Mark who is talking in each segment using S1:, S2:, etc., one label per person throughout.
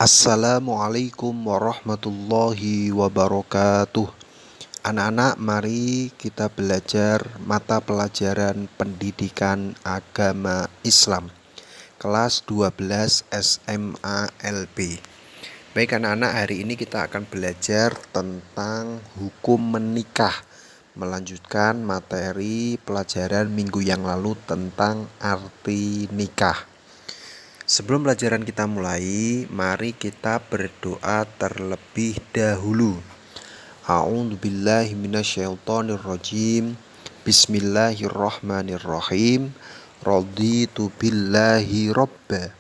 S1: Assalamualaikum warahmatullahi wabarakatuh. Anak-anak, mari kita belajar mata pelajaran pendidikan agama Islam kelas 12 SMA LB. Baik anak-anak, hari ini kita akan belajar tentang hukum menikah, melanjutkan materi pelajaran minggu yang lalu tentang arti nikah. Sebelum pelajaran kita mulai, mari kita berdoa terlebih dahulu. A'udzubillahi minasyaitonirrajim. Bismillahirrahmanirrahim. Raditu billahi robba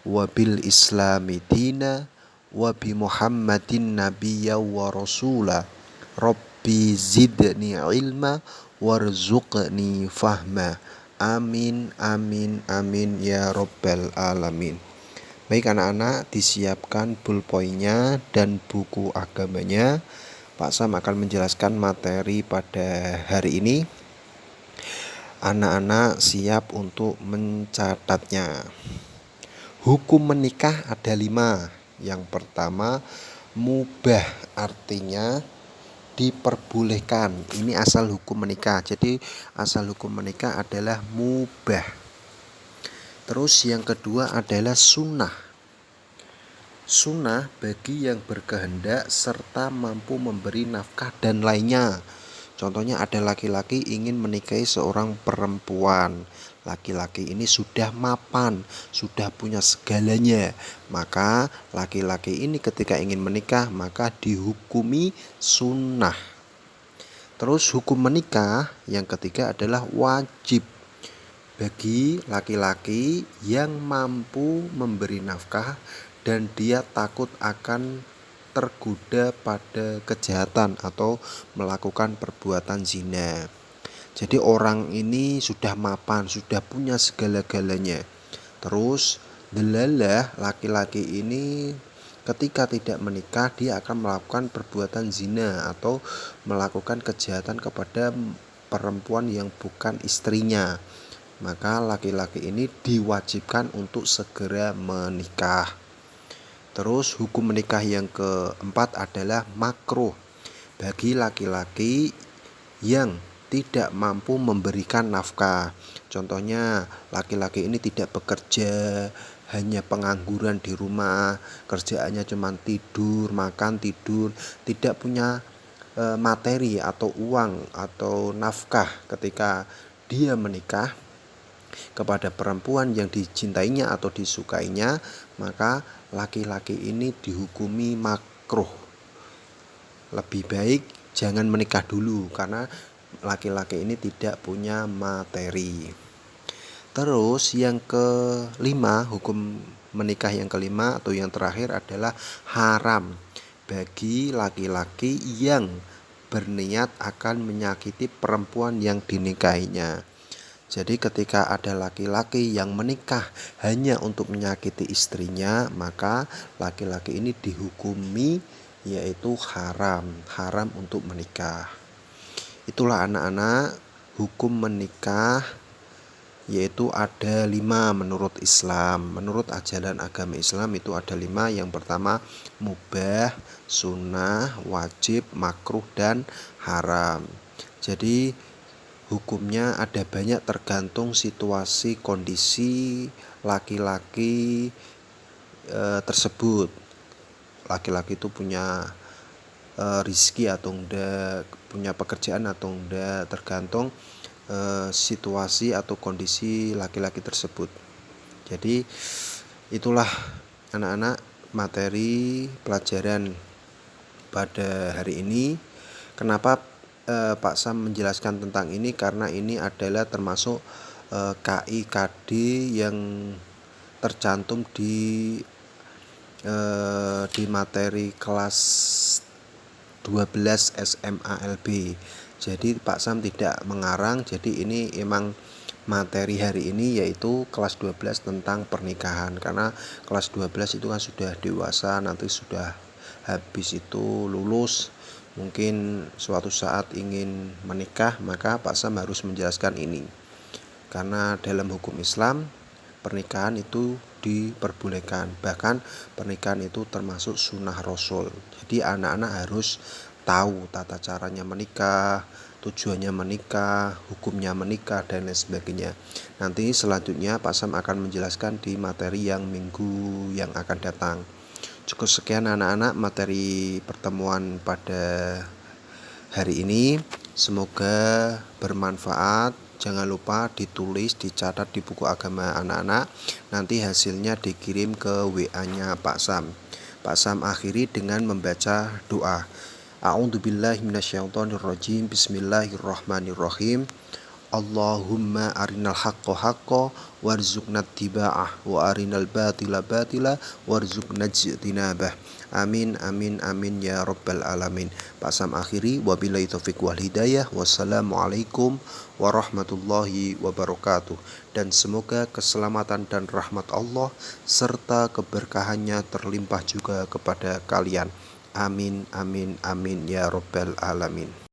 S1: wa bil islami dina wa bi muhammadin nabiyya wa rasula. Rabbi zidni ilma warzuqni fahma. Amin, amin, amin ya robbal alamin. Baik anak-anak, disiapkan pulpoinnya dan buku agamanya. Pak Sam akan menjelaskan materi pada hari ini. Anak-anak siap untuk mencatatnya. Hukum menikah ada 5. Yang pertama, mubah, artinya diperbolehkan. Ini asal hukum menikah. Jadi asal hukum menikah adalah mubah. Terus yang kedua adalah sunnah. Sunnah bagi yang berkehendak serta mampu memberi nafkah dan lainnya. Contohnya ada laki-laki ingin menikahi seorang perempuan. Laki-laki ini sudah mapan, sudah punya segalanya. Maka laki-laki ini ketika ingin menikah maka dihukumi sunnah. Terus hukum menikah yang ketiga adalah wajib bagi laki-laki yang mampu memberi nafkah dan dia takut akan tergoda pada kejahatan atau melakukan perbuatan zina. Jadi orang ini sudah mapan, sudah punya segala-galanya. Terus delalah, laki-laki ini ketika tidak menikah dia akan melakukan perbuatan zina atau melakukan kejahatan kepada perempuan yang bukan istrinya. Maka laki-laki ini diwajibkan untuk segera menikah. Terus hukum menikah yang keempat adalah makruh bagi laki-laki yang tidak mampu memberikan nafkah. Contohnya laki-laki ini tidak bekerja, hanya pengangguran di rumah, kerjaannya cuma tidur, makan, tidur, tidak punya materi atau uang atau nafkah ketika dia menikah kepada perempuan yang dicintainya atau disukainya, maka laki-laki ini dihukumi makruh. Lebih baik jangan menikah dulu karena laki-laki ini tidak punya materi. Terus yang kelima, hukum menikah yang kelima atau yang terakhir adalah haram bagi laki-laki yang berniat akan menyakiti perempuan yang dinikahinya. Jadi ketika ada laki-laki yang menikah hanya untuk menyakiti istrinya, maka laki-laki ini dihukumi yaitu haram untuk menikah. Itulah anak-anak hukum menikah, yaitu ada 5 menurut Islam. Menurut ajaran agama Islam itu ada 5. Yang pertama mubah, sunnah, wajib, makruh, dan haram. Jadi hukumnya ada banyak tergantung situasi kondisi laki-laki tersebut. Laki-laki itu punya rizki atau enggak, punya pekerjaan atau enggak, tergantung situasi atau kondisi laki-laki tersebut. Jadi itulah anak-anak materi pelajaran pada hari ini. Kenapa Pak Sam menjelaskan tentang ini? Karena ini adalah termasuk KIKD yang tercantum di materi kelas 12 SMA LB. Jadi Pak Sam tidak mengarang. Jadi ini emang materi hari ini yaitu kelas 12 tentang pernikahan. Karena kelas 12 itu kan sudah dewasa, nanti sudah habis itu lulus, mungkin suatu saat ingin menikah, maka Pak Sam harus menjelaskan ini. Karena dalam hukum Islam pernikahan itu diperbolehkan. Bahkan pernikahan itu termasuk sunnah Rasul. Jadi anak-anak harus tahu tata caranya menikah, tujuannya menikah, hukumnya menikah, dan lain sebagainya. Nanti selanjutnya Pak Sam akan menjelaskan di materi yang minggu yang akan datang. Cukup sekian anak-anak materi pertemuan pada hari ini. Semoga bermanfaat. Jangan lupa ditulis, dicatat di buku agama anak-anak. Nanti hasilnya dikirim ke WA-nya Pak Sam. Pak Sam akhiri dengan membaca doa. A'udzubillahi minasyaitonirrajim. Bismillahirrahmanirrahim. Allahumma arinal haqqo haqqo warzuqna tiba'ah wa arinal batila batila warzuqna jinabah. Amin amin amin ya rabbal alamin. Pak Sam akhiri, wabillahi taufiq wal hidayah. Wassalamualaikum warahmatullahi wabarakatuh. Dan semoga keselamatan dan rahmat Allah serta keberkahannya terlimpah juga kepada kalian. Amin amin amin ya rabbal alamin.